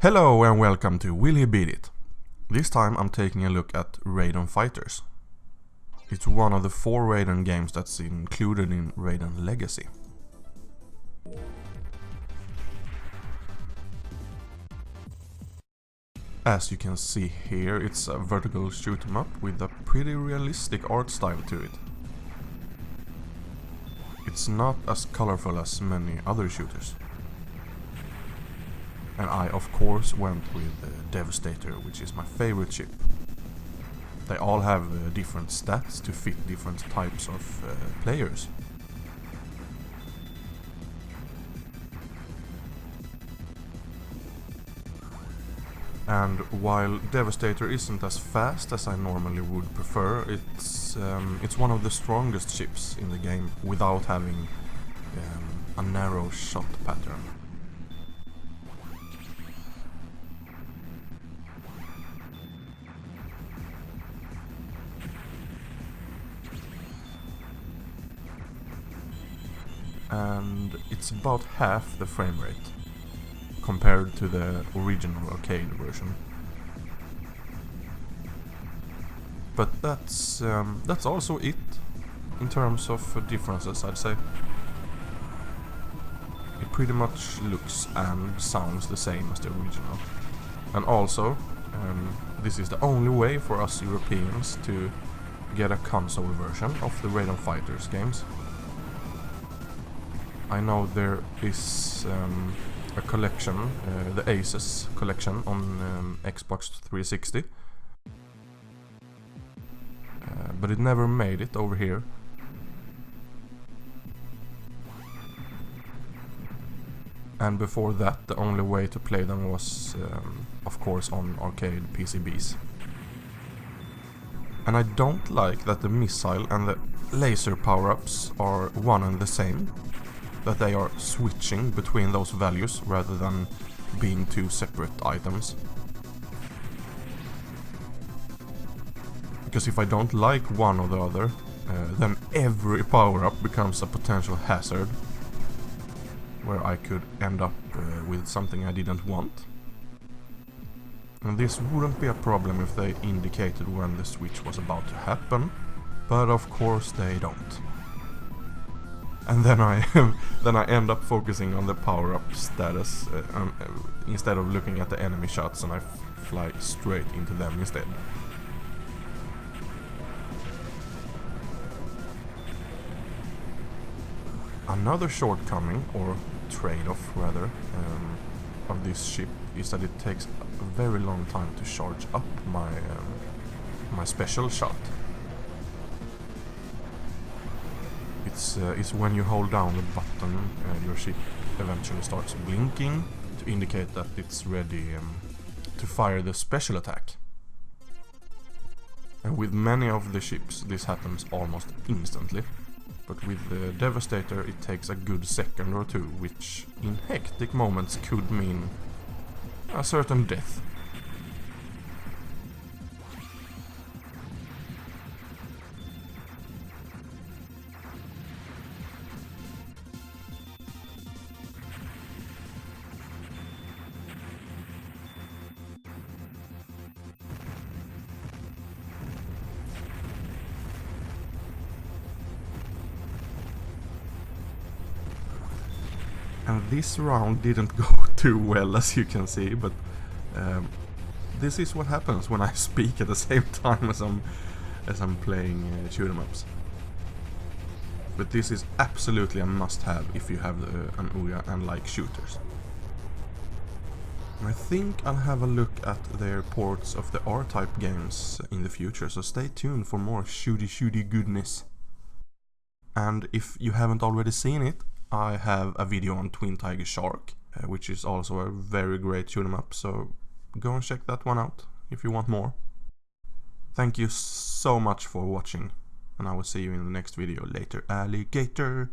Hello and welcome to Will He Beat It? This time I'm taking a look at Raiden Fighters. It's one of the 4 Raiden games that's included in Raiden Legacy. As you can see here, it's a vertical shoot 'em up with a pretty realistic art style to it. It's not as colorful as many other shooters. And I of course went with Devastator, which is my favorite ship. They all have different stats to fit different types of players. And while Devastator isn't as fast as I normally would prefer, it's one of the strongest ships in the game without having a narrow shot pattern. And it's about half the frame rate compared to the original arcade version. But that's also it in terms of differences, I'd say. It pretty much looks and sounds the same as the original. And also, this is the only way for us Europeans to get a console version of the Raiden Fighters games. I know there is a collection, the Aces collection on Xbox 360, but it never made it over here. And before that, the only way to play them was, of course, on arcade PCBs. And I don't like that the missile and the laser power-ups are one and the same. That they are switching between those values rather than being 2 separate items. Because if I don't like one or the other, then every power-up becomes a potential hazard, where I could end up with something I didn't want. And this wouldn't be a problem if they indicated when the switch was about to happen, but of course they don't. And then I end up focusing on the power-up status instead of looking at the enemy shots, and I fly straight into them instead. Another shortcoming, or trade-off rather, of this ship is that it takes a very long time to charge up my special shot. It's when you hold down the button, your ship eventually starts blinking to indicate that it's ready to fire the special attack. And with many of the ships this happens almost instantly, but with the Devastator it takes a good second or 2, which in hectic moments could mean a certain death. And this round didn't go too well, as you can see, but this is what happens when I speak at the same time as I'm playing shoot 'em ups. But this is absolutely a must-have if you have an OUYA and like shooters. I think I'll have a look at their ports of the R-Type games in the future, so stay tuned for more shooty goodness. And if you haven't already seen it, I have a video on Twin Tiger Shark, which is also a very great shoot 'em up, so go and check that one out if you want more. Thank you so much for watching, and I will see you in the next video later, alligator!